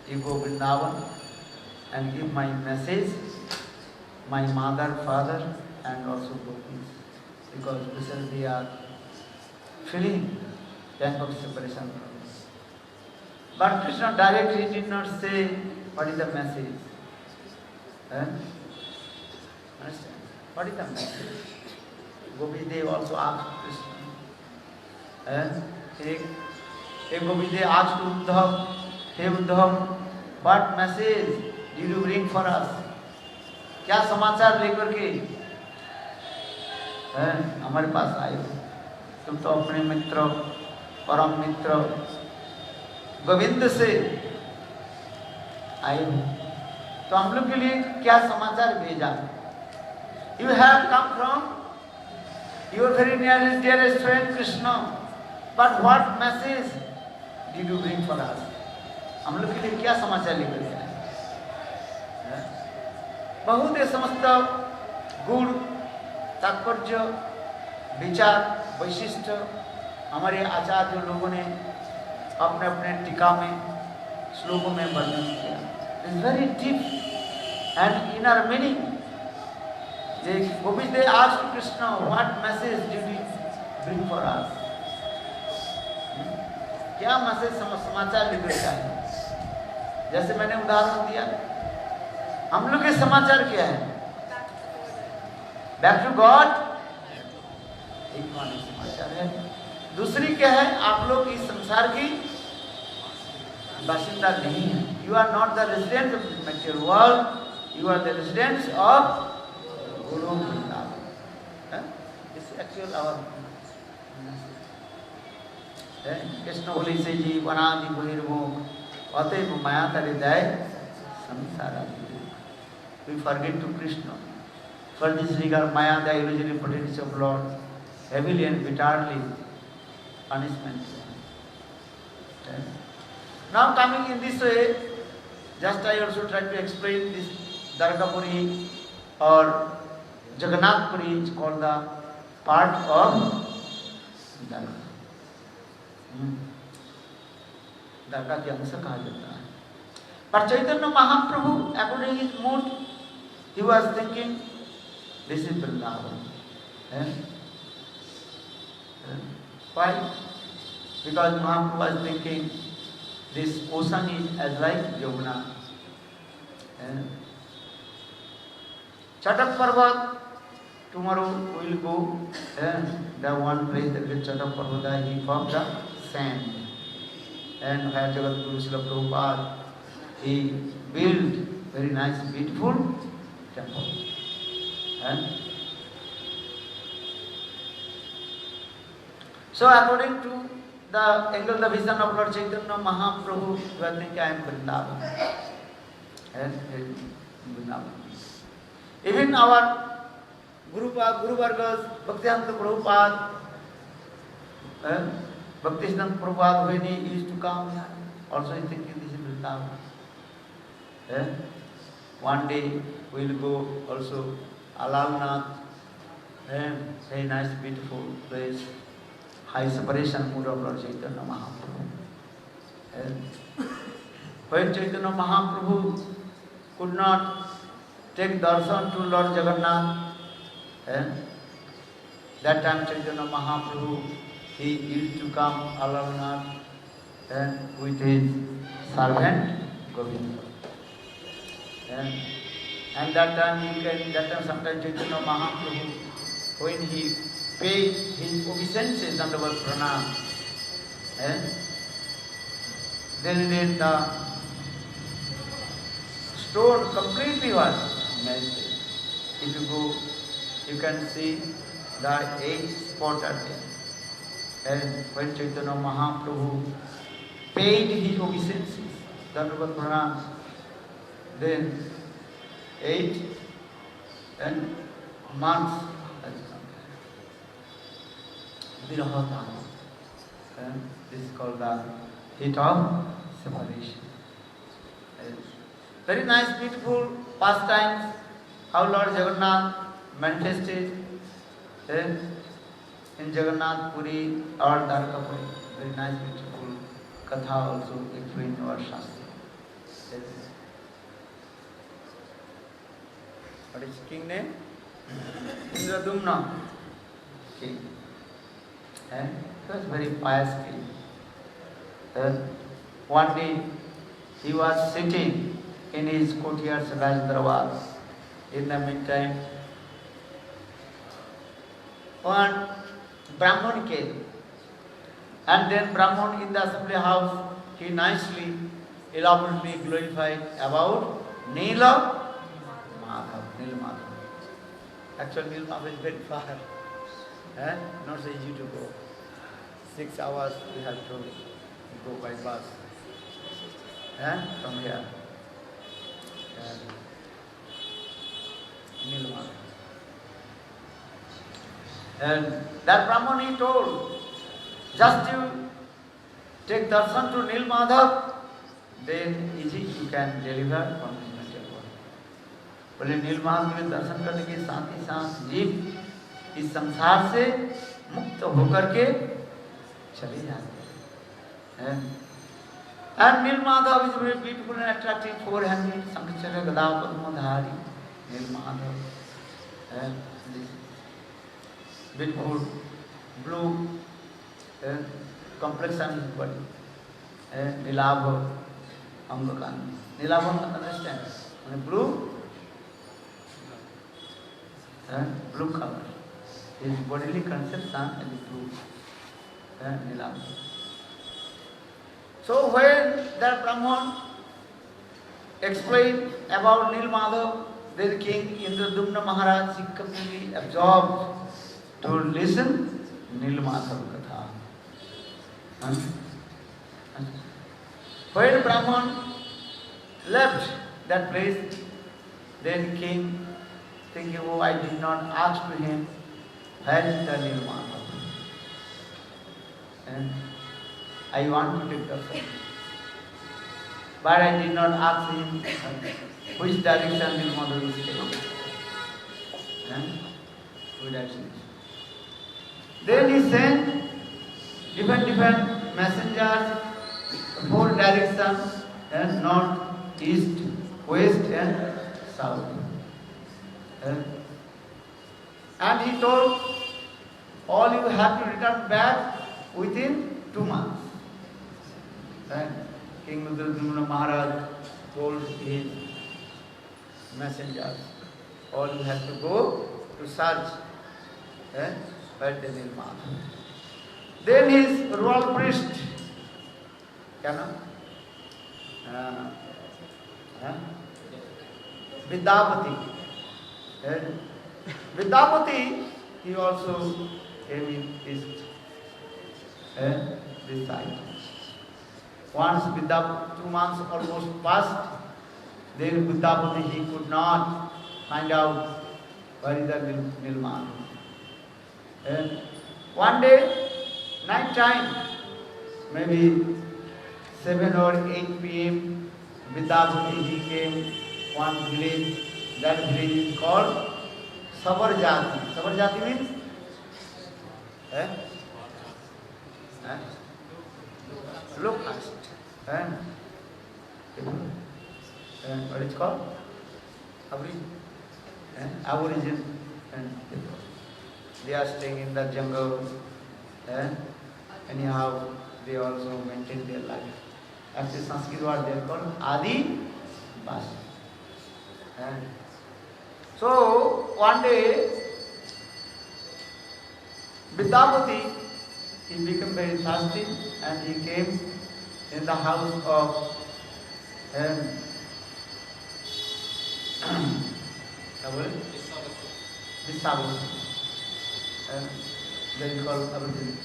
You go Vrindavan and give my message, my mother, father, and also gopis, because because they are feeling pang of separation from us. But Krishna directly did not say what is the message. Understand? What is the message? Gopidev also asked Krishna. Hey Gopidev asked Uddhav, hey Uddhav, what message did you bring for us? क्या समाचार लेकर के हमारे पास आए? तुम तो अपने मित्र, परम मित्र गोविंद से आए हो, तो हम लोग के लिए क्या समाचार भेजा? You have come from your very nearest dearest friend Krishna, but what message did you bring for us? हम लोग के लिए क्या समाचार लेकर के आए? बहुत ही समस्त गुण, तात्पर्य, विचार, वैशिष्ट हमारे आचार्य लोगों ने अपने अपने टीका में, श्लोकों में वर्णन किया. It's very deep and inner meaning. Gopidev asked Krishna, what message did you bring for us? क्या मैसेज समाचार लेकर के आए? जैसे मैंने उदाहरण दिया, हम लोग के समाचार क्या है? बैक टू गॉड, एक माने समाचार है. दूसरी क्या है? आप लोग इस संसार की बाशिंदा नहीं है. You are not the resident of the material world, you are the residents of Guru Vrindavan. It's actual our Krishna बोली से जी वनादि बहिर्मुख अतएव माया तरे दय संसार. We forget to Krishna. For this regard, Maya, the illusory potency of Lord, heavily and bitterly punishment. Now coming in this way, just I also try to explain this Dwarkapuri or Jagannath Puri is called the part of Dwarka. Dwarka के अंश कहा जाता है. But Chaitanya Mahaprabhu, according to his mood, he was thinking, this is Vrindavan. Why? Because Mahaprabhu was thinking, this ocean is as like Yamuna. Chatak Parvat, tomorrow we will go, the one place that is Chatak Parvat, he formed the sand. And where Jagadguru Srila Prabhupada, he built very nice, beautiful temple. So according to the angle, the vision of Lord Chaitanya Mahaprabhu, you are thinking I am Vrindavan. Even our Guru Vargas, Bhaktivedanta Prabhupada, Bhaktisiddhanta Prabhupada, when he used to come, also he thinking this is Vrindavan. One day we will go also Alalnath, very nice, beautiful place, high separation mood of Lord Chaitanya Mahaprabhu. When Chaitanya Mahaprabhu could not take darshan to Lord Jagannath, that time Chaitanya Mahaprabhu, he used to come Alalnath with his servant Govinda. And that time sometimes Chaitanya Mahaprabhu, when he paid his obeisances and was pranam, then the stone completely was melted. If you go, you can see the 8 spots are there. And when Chaitanya Mahaprabhu paid his obeisances, Dandavat Pranam, then 8 months has come. Virahatana. This is called the heat of separation. Very nice, beautiful pastimes, how Lord Jagannath manifested in Jagannath Puri or Dwarkapuri. Very nice, beautiful katha also explained in our Shastra. What is king name? Indradumna king. And he was very pious king. Then one day he was sitting in his courtyard's Rajdarbar. In the meantime, one Brahman came. And then Brahman in the assembly house, he nicely, elaborately glorified about Nila Madhav. Actually, Nila Madhav is very far. Not so easy to go. 6 hours we have to go by bus. From here. Nila Madhav. And that Brahman he told, just you take darshan to Nil Madhav, then easy you can deliver from this material world. बोले नील माधव में दर्शन करने के साथ ही साथ जीव इस संसार से मुक्त होकर के चले जाते हैं. And Nil Madhav is very beautiful and attractive, four-handed, Sankachara Gada Padmadhari, Nil Madhav. And this beautiful blue complexion is body. Nilabha Angakani. Nilabha understand? Blue? Blue color. His bodily conception is blue. Nilabha. So when that Brahman explained about Nil Madhav, then King Indradumna Maharaj completely absorbed to listen Nil Madhav Katha. When Brahman left that place, then King thinking, oh, I did not ask to him, where is the Nil Madhav? And I want to take darshan. But I did not ask him which direction Nil Madhav is taking. Which direction? Then he sent different messengers, 4 directions, north, east, west and south. And he told, all you have to return back within 2 months. And King Indradumna Maharaj told his messengers, all you have to go to search where the Nil Madhav. Then his royal priest, Vidyapati. Vidyapati, he also came in this side. Once Vidyapati, 2 months almost passed, then Vidyapati he could not find out where is the Nil Madhav. And one day, night time, maybe 7 or 8 p.m., Vidyapati he came one village. That village is called Sabarjati. Sabarjati means? Low caste. What is it called? Aborigine. They are staying in the jungle. Anyhow, they also maintain their life. Actually, Sanskrit word they are called Adi Vasi. So, one day, Vidyapati, he became very thirsty and he came in the house of Vidyapati. Then he called Abhijit.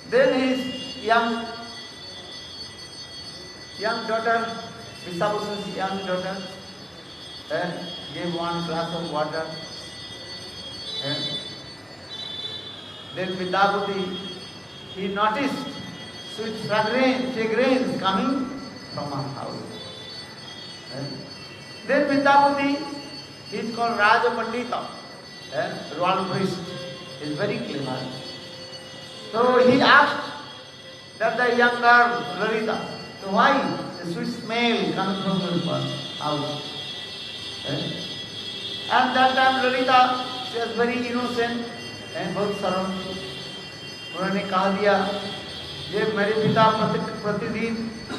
Then his young daughter, Vidyapati's young daughter, gave 1 glass of water. Then Vidyapati, he noticed sweet fragrance coming from her house. Then Vidyapati, he is called Raja Pandita, royal priest, is very clever. So he asked that the young girl, Lalita, to So why? The sweet smell coming from your house. And that time Lalita, she was very innocent and बहुत सरल. उन्होंने कहा दिया ये मेरे पिता प्रतिदिन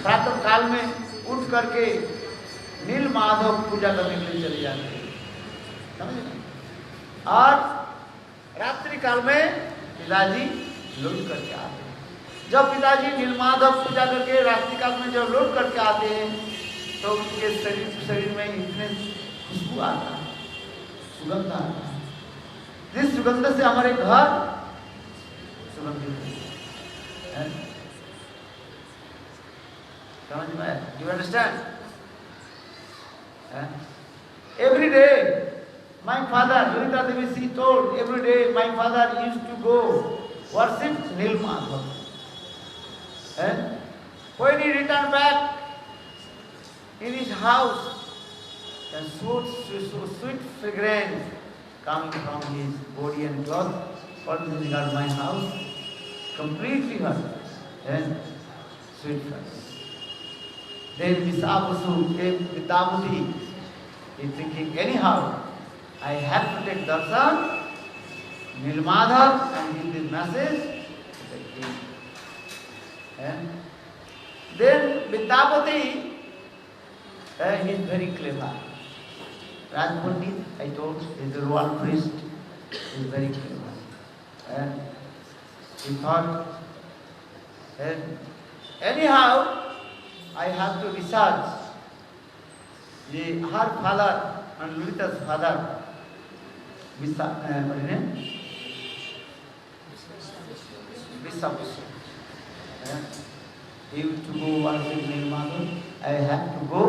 प्रातः काल में उठ करके नील माधव पूजा करने के लिए चले जाते हैं, समझे ना? और रात्रि काल में पिताजी लौट करके आते हैं. जब पिताजी नील माधव पूजा करके रात्रि काल में जब लौट करके आते हैं तो उनके शरीर में इतने खुशबू आता है, सुगंध आता है, जिस सुगंध से हमारे घर सुगंधित है. समझ में? Do you understand? Every day, my father, Lalita Devi, she told, every day my father used to go worship Nil Madhav. And when he returned back in his house, and so sweet fragrance coming from his body and cloth, permeating my house, completely hurt, and sweet fragrance. Then Visabasu came with Dabuti. He's thinking, anyhow, I have to take darshan, Nilmadhav, and give this message to the king. And then Vidyapati, he is very clever. Raj Pandit, I told, is a royal priest, he is very clever. And he thought, anyhow, I have to research her father and Lalita's father, what is his name? Visabasu. He used to go worship Nilmadhav. I have to go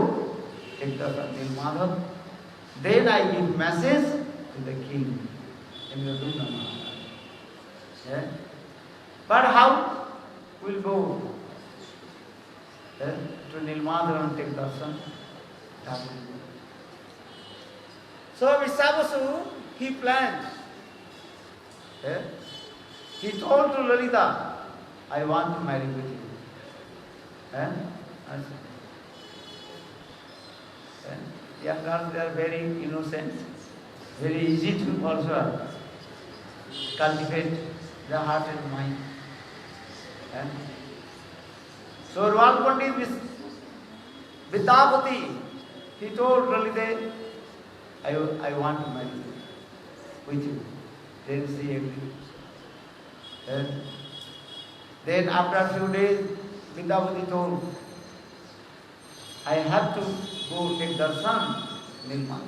take the Nilmadhav. Then I give message to the king in the room. But how we'll go to Nilmadhav and take darshan? So Visabasu, he planned. He told to Lalita, I want to marry with you. Young girls, they are very innocent, very easy to also cultivate the heart and mind. So Royal Pandit Vidyapati, he told Lalita, I want to marry with you. Then she agreed. Then after a few days, Vidyapati told, I have to go take darshan, Nilmadhav.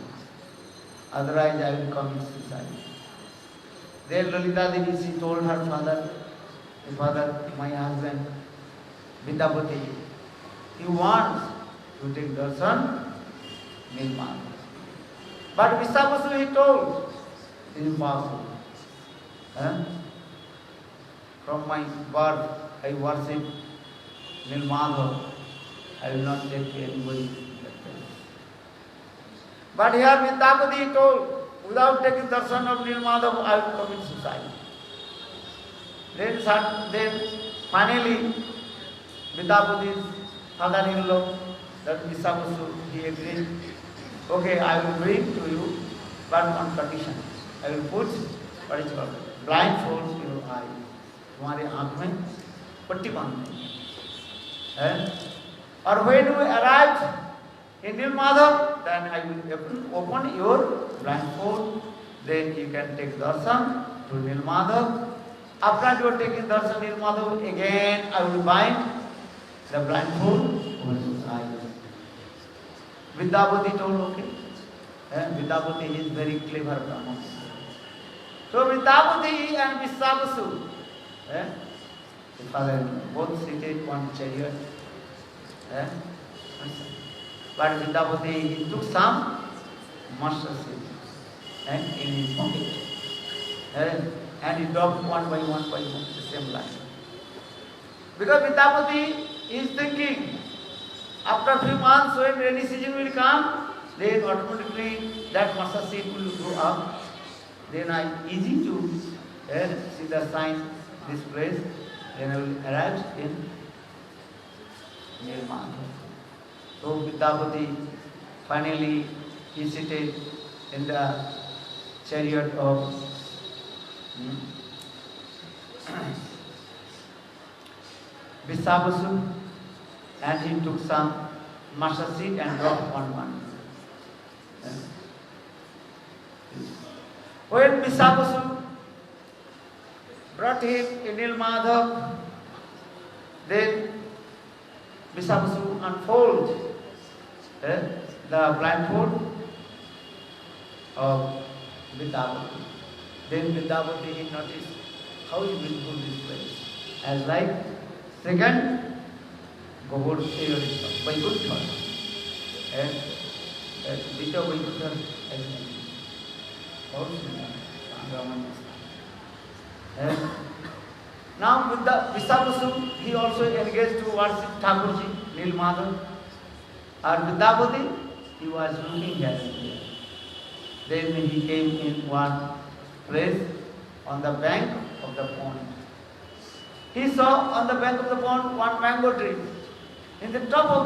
Otherwise I will commit suicide. Then Lalita Devi, she told her father, my husband, Vidyapati, he wants to take darshan, Nilmadhav. But Visabasu, he told, it is impossible. From my birth, I worship Nilmadhav. I will not take anybody like that. But here Vidyapati told, without taking darshan of Nilmadhav, I will commit suicide. Then finally, Vidyapati's father-in-law, that Visabasu, he agreed, okay, I will bring to you, but on condition. I will put, what is called, blindfold your eye. तुम्हारे आँख में पट्टी बांध देंगे. Or when you arrive in Nilmadhav, then I will open your blindfold. Then you can take darshan to Nilmadhav. After you are taking darshan Nilmadhav, again I will bind the blindfold over his eyes. Vidyapati told, okay. Vidyapati is very clever Brahman. So Vidyapati and Visabasu, the father, both seated on chariot. But Vidyapati, he took some mustard seeds in his pocket. And he dropped one by one, the same line. Because Vidyapati is thinking, after a few months when rainy season will come, then automatically that mustard seed will grow up. Then I easy to see the sign, this place. Then I will arrive in Nilmadhav. So Vidyapati finally he seated in the chariot of Visavasu, and he took some mustard seed and dropped on one. When Visavasu brought him in Nilmadhav, then Visavasu unfolds the blindfold of Vidyapati. Then Vidyapati he noticed how he will do this place. As like second Vaikuntha. Dito Vaikuntha now with the Visavasu, he also engaged to worship Thakurji, Nilmadhav. And Vidyapati, he was looking at him. Then he came in one place on the bank of the pond. He saw on the bank of the pond one mango tree. In the top of